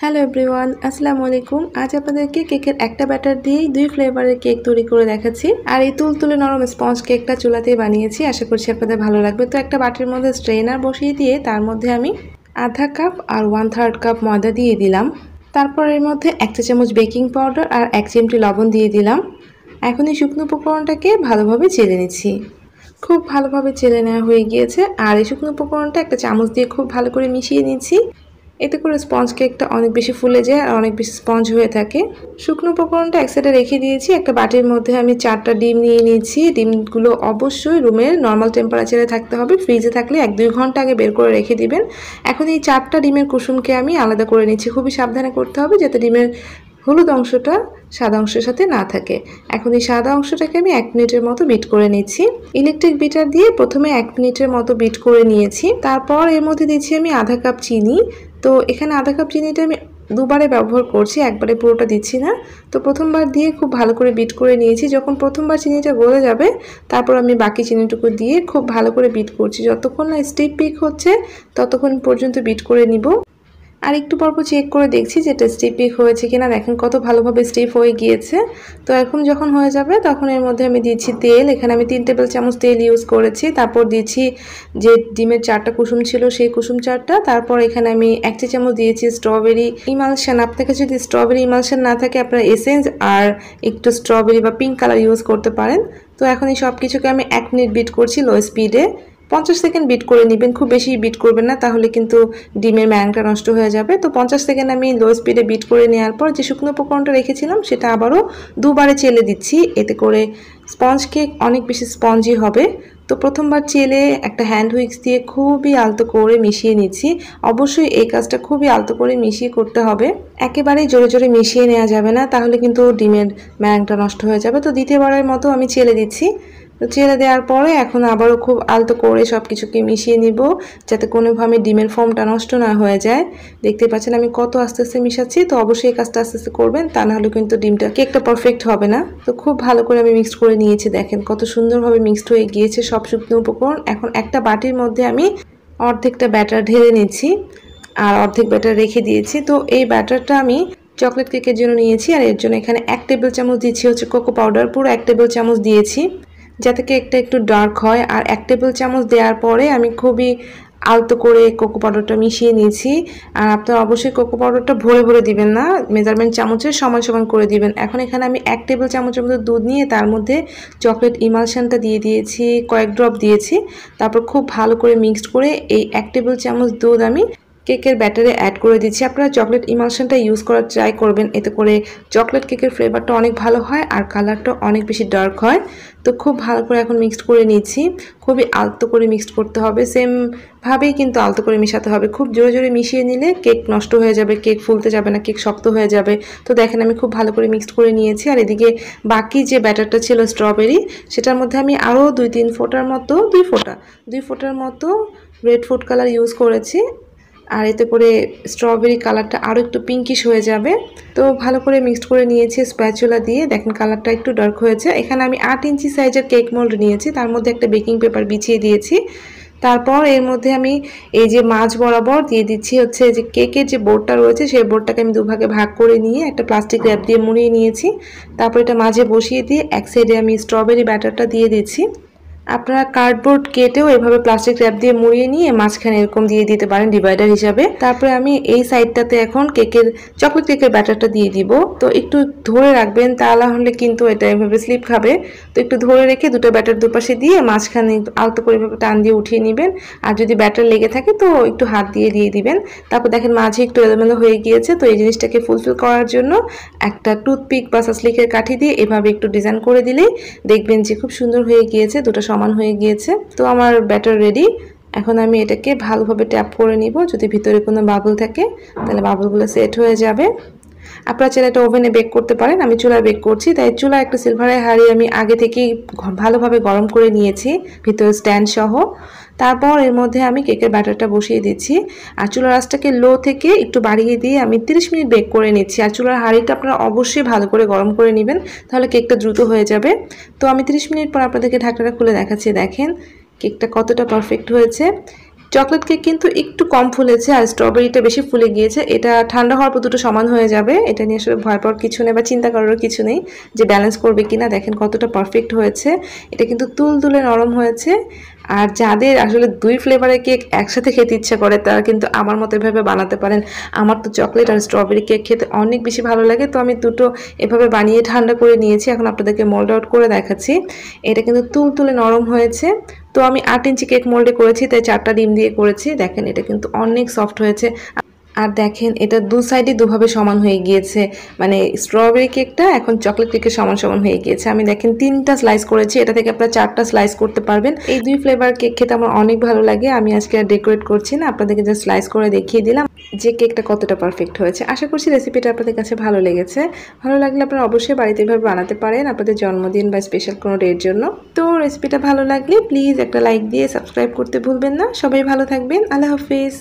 Hello everyone, আসসালামু আলাইকুম। আজ আপনাদেরকে কেকের একটা ব্যাটার দিয়েই 2 ফ্লেভারের কেক তৈরি করে দেখাচ্ছি। আর এই তুলতুলে নরম স্পঞ্জ কেকটা চুলাতেই বানিয়েছি। আশা করছি আপনাদের ভালো লাগবে। তো একটা বাটির মধ্যে স্ট্রেনার বসিয়ে দিয়ে তার মধ্যে আমি আধা কাপ আর 1/3 কাপ ময়দা দিয়ে দিলাম। তারপর এর মধ্যে 1 চা চামচ বেকিং পাউডার আর 1 চিমটি লবণ দিয়ে দিলাম। এখন এই শুকনো উপকরণটাকে ভালোভাবে চেলে নিচ্ছি। খুব ভালোভাবে চেলে নেওয়া হয়ে গিয়েছে। আর এই শুকনো উপকরণটা একটা চামচ দিয়ে খুব ভালো করে মিশিয়ে নিচ্ছি। এতে করে স্পঞ্জ কেকটা অনেক বেশি ফুলে যায় আর অনেক বেশি স্পঞ্জ হয়ে থাকে। শুকনো উপকরণটা এক সাইডে রেখে দিয়েছি। একটা বাটির মধ্যে আমি 4টা ডিম নিয়ে নিয়েছি। ডিমগুলো অবশ্যই রুমের নর্মাল টেম্পারেচারে থাকতে হবে। ফ্রিজে থাকলে 1-2 ঘন্টা আগে বের করে রেখে দিবেন। এখন এই 4টা ডিমের কুসুমকে আমি আলাদা করে নিচ্ছি। খুবই সাবধানে করতে হবে যাতে ডিমের হলুদ অংশটা সাদা অংশের সাথে না থাকে। এখন এই সাদা অংশটাকে আমি 1 মিনিটের মতো বিট করে নিচ্ছি। ইলেকট্রিক বিটার দিয়ে প্রথমে 1 মিনিটের মতো বিট করে নিয়েছি। তারপর এর মধ্যে দিচ্ছি আমি আধা কাপ চিনি। তো এখানে আধা কাপ চিনিটা আমি দুবারে ব্যবহার করছি, একবারে পুরোটা দিচ্ছি না। তো প্রথমবার দিয়ে খুব ভালো করে বিট করে নিয়েছি। যখন প্রথমবার চিনিটা গলে যাবে তারপর আমি বাকি চিনিটুকু দিয়ে খুব ভালো করে বিট করছি। যতক্ষণ না স্টিপ পিক হচ্ছে ততক্ষণ পর্যন্ত বিট করে নিব। আর একটু পরপর চেক করে দেখছি যে এটা স্টিপ পিক হয়েছে কিনা। দেখেন কত ভালোভাবে স্টিপ হয়ে গিয়েছে। তো এখন যখন হয়ে যাবে তখন এর মধ্যে আমি দিচ্ছি তেল। এখানে আমি 3 টেবিল চামচ তেল ইউজ করেছি। তারপর দিচ্ছি যে ডিমের 4টা কুসুম ছিল সেই কুসুম 4টা। তারপর এখানে আমি 1 চা চামচ দিয়েছি স্ট্রবেরি ইমালশন। আপনার কাছে যদি স্ট্রবেরি ইমালশন না থাকে আপনারা এসেন্স আর একটু স্ট্রবেরি বা পিঙ্ক কালার ইউজ করতে পারেন। তো এখন এই সব কিছুকে আমি 1 মিনিট বিট করছি লো স্পিডে। 50 সেকেন্ড বিট করে নেবেন, খুব বেশি বিট করবেন না, তাহলে কিন্তু ডিমের ম্যাংটা নষ্ট হয়ে যাবে। তো 50 সেকেন্ড আমি লো স্পিডে বিট করে নেওয়ার পর যে শুকনো উপকরণটা রেখেছিলাম সেটা আবারও দুবারে চেলে দিচ্ছি। এতে করে স্পঞ্জ কেক অনেক বেশি স্পঞ্জি হবে। তো প্রথমবার চেলে একটা হ্যান্ড হুইক্স দিয়ে খুবই আলতো করে মিশিয়ে নিচ্ছি। অবশ্যই এই কাজটা খুবই আলতো করে মিশিয়ে করতে হবে। একেবারেই জোরে জোরে মিশিয়ে নেওয়া যাবে না, তাহলে কিন্তু ডিমের ম্যাংটা নষ্ট হয়ে যাবে। তো দ্বিতীয়বারের মতো আমি চেলে দিচ্ছি। তো চেলে দেওয়ার পরে এখন আবারও খুব আলতো করে সব কিছুকে মিশিয়ে নিব যাতে কোনোভাবে ডিমের ফর্মটা নষ্ট না হয়ে যায়। দেখতে পাচ্ছেন আমি কত আস্তে আস্তে মিশাচ্ছি। তো অবশ্যই এই কাজটা আস্তে আস্তে করবেন, তা নাহলে কিন্তু কেকটা পারফেক্ট হবে না। তো খুব ভালো করে আমি মিক্সড করে নিয়েছি। দেখেন কত সুন্দরভাবে মিক্সড হয়ে গিয়েছে সব শুকনো উপকরণ। এখন একটা বাটির মধ্যে আমি অর্ধেকটা ব্যাটার ঢেলে নিচ্ছি আর অর্ধেক ব্যাটার রেখে দিয়েছি। তো এই ব্যাটারটা আমি চকলেট কেকের জন্য নিয়েছি। আর এর জন্য এখানে 1 টেবিল চামচ দিচ্ছি হচ্ছে কোকো পাউডার, পুরো 1 টেবিল চামচ দিয়েছি যাতে কেকটা একটু ডার্ক হয়। আর 1 টেবিল চামচ দেওয়ার পরে আমি খুবই আলতো করে কোকো পাউডারটা মিশিয়ে নিয়েছি। আর আপনারা অবশ্যই কোকো পাউডারটা ভরে ভরে দিবেন না, মেজারমেন্ট চামচের সমান সমান করে দিবেন। এখন এখানে আমি 1 টেবিল চামচের মতো দুধ নিয়ে তার মধ্যে চকলেট ইমালশনটা দিয়ে দিয়েছি, কয়েক ড্রপ দিয়েছি। তারপর খুব ভালো করে মিক্সড করে এই 1 টেবিল চামচ দুধ আমি কেকের ব্যাটারে অ্যাড করে দিচ্ছি। আপনারা চকলেট ইমালশনটা ইউজ করার ট্রাই করবেন, এতে করে চকলেট কেকের ফ্লেভারটা অনেক ভালো হয় আর কালারটা অনেক বেশি ডার্ক হয়। তো খুব ভালো করে এখন মিক্সড করে নিচ্ছি। খুবই আলতো করে মিক্সড করতে হবে, সেমভাবেই কিন্তু আলতো করে মিশাতে হবে। খুব জোরে জোরে মিশিয়ে নিলে কেক নষ্ট হয়ে যাবে, কেক ফুলতে যাবে না, কেক শক্ত হয়ে যাবে। তো দেখেন আমি খুব ভালো করে মিক্সড করে নিয়েছি। আর এদিকে বাকি যে ব্যাটারটা ছিল স্ট্রবেরি, সেটার মধ্যে আমি আরও 2-3 ফোঁটার মতো 2 ফোঁটার মতো রেড ফুড কালার ইউজ করেছি। আর এতে করে স্ট্রবেরি কালারটা আরও একটু পিঙ্কিশ হয়ে যাবে। তো ভালো করে মিক্সড করে নিয়েছি স্প্যাচুলা দিয়ে। দেখেন কালারটা একটু ডার্ক হয়েছে। এখানে আমি 8 ইঞ্চি সাইজের কেক মোল্ড নিয়েছি, তার মধ্যে একটা বেকিং পেপার বিছিয়ে দিয়েছি। তারপর এর মধ্যে আমি এই যে মাঝ বরাবর দিয়ে দিচ্ছি হচ্ছে যে কেকের যে বোর্ডটা রয়েছে সেই বোর্ডটাকে আমি দুভাগে ভাগ করে নিয়ে একটা প্লাস্টিক র্যাপ দিয়ে মুড়িয়ে নিয়েছি। তারপর এটা মাঝে বসিয়ে দিয়ে এক সাইডে আমি স্ট্রবেরি ব্যাটারটা দিয়ে দিচ্ছি। আপনারা কার্ডবোর্ড কেটেও এভাবে প্লাস্টিক র্যাপ দিয়ে মুড়িয়ে নিয়ে মাঝখানে এরকম দিয়ে দিতে পারেন ডিভাইডার হিসাবে। তারপরে আমি এই সাইডটাতে এখন চকলেট কেকের ব্যাটারটা দিয়ে দিব। তো একটু ধরে রাখবেন, তা না হলে কিন্তু এটা এভাবে স্লিপ খাবে। তো একটু ধরে রেখে দুটো ব্যাটার দুপাশে দিয়ে মাঝখানে আলতো করে এভাবে টান দিয়ে উঠিয়ে নেবেন। আর যদি ব্যাটার লেগে থাকে তো একটু হাত দিয়ে দিবেন। তারপর দেখেন মাঝে একটু এলোমেলো হয়ে গিয়েছে। তো এই জিনিসটাকে ফুলফিল করার জন্য একটা টুথপিক বা সাসলিকের কাঠি দিয়ে এভাবে একটু ডিজাইন করে দিলেই দেখবেন যে খুব সুন্দর হয়ে গিয়েছে, দুটো সমান হয়ে গিয়েছে। তো আমার ব্যাটার রেডি। এখন আমি এটাকে ভালোভাবে ট্যাপ করে নিব। যদি ভিতরে কোনো বাবল থাকে তাহলে বাবলগুলো সেট হয়ে যাবে। আপনারা চাইলে এটা ওভেনে বেক করতে পারেন, আমি চুলায় বেক করছি। তাই চুলা একটা সিলভারের হাঁড়ি আমি আগে থেকেই ভালোভাবে গরম করে নিয়েছি ভিতরে স্ট্যান্ড সহ। তারপর এর মধ্যে আমি কেকের ব্যাটারটা বসিয়ে দিচ্ছি। আর চুলার আঁচটাকে লো থেকে একটু বাড়িয়ে দিয়ে আমি 30 মিনিট বেক করে নিচ্ছি। আর চুলার হাঁড়িটা আপনারা অবশ্যই ভালো করে গরম করে নেবেন, তাহলে কেকটা দ্রুত হয়ে যাবে। তো আমি 30 মিনিট পর আপনাদেরকে ঢাকনাটা খুলে দেখাচ্ছি। দেখেন কেকটা কতটা পারফেক্ট হয়েছে। চকলেট কেক কিন্তু একটু কম ফুলেছে আর স্ট্রবেরিটা বেশি ফুলে গিয়েছে। এটা ঠান্ডা হওয়ার পর দুটো সমান হয়ে যাবে, এটা নিয়ে আসলে ভয় পাওয়ার কিছু নেই বা চিন্তা করারও কিছু নেই যে ব্যালেন্স করবে কিনা। দেখেন কতটা পারফেক্ট হয়েছে, এটা কিন্তু তুলতুলে নরম হয়েছে। আর যাদের আসলে দুই ফ্লেভারের কেক একসাথে খেতে ইচ্ছা করে তারা কিন্তু আমার মতো এভাবে বানাতে পারেন। আমার তো চকলেট আর স্ট্রবেরি কেক খেতে অনেক বেশি ভালো লাগে, তো আমি দুটো এভাবে বানিয়ে ঠান্ডা করে নিয়েছি। এখন আপনাদেরকে মোল্ড আউট করে দেখাচ্ছি। এটা কিন্তু তুলতুলে নরম হয়েছে। তো আমি 8 ইঞ্চি কেক মোল্ডে করেছি, তাই 4টা ডিম দিয়ে করেছি। দেখেন এটা কিন্তু অনেক সফট হয়েছে। আর দেখেন এটা দু সাইডে দুভাবে সমান হয়ে গিয়েছে, মানে স্ট্রবেরি কেকটা এখন চকলেট কেকের সমান সমান হয়ে গিয়েছে। আমি দেখেন 3টা স্লাইস করেছি, এটা থেকে আপনারা 4টা স্লাইস করতে পারবেন। এই দুই ফ্লেভার কেক খেতে আমার অনেক ভালো লাগে। আমি আজকে আর ডেকোরেট করছি না, আপনাদেরকে জাস্ট স্লাইস করে দেখিয়ে দিলাম যে কেকটা কতটা পারফেক্ট হয়েছে। আশা করছি রেসিপিটা আপনাদের কাছে ভালো লেগেছে। ভালো লাগলে আপনারা অবশ্যই বাড়িতে এভাবে বানাতে পারেন আপনাদের জন্মদিন বা স্পেশাল কোনো ডের জন্য। তো রেসিপিটা ভালো লাগলে প্লিজ একটা লাইক দিয়ে সাবস্ক্রাইব করতে ভুলবেন না। সবাই ভালো থাকবেন। আল্লাহ হাফিজ।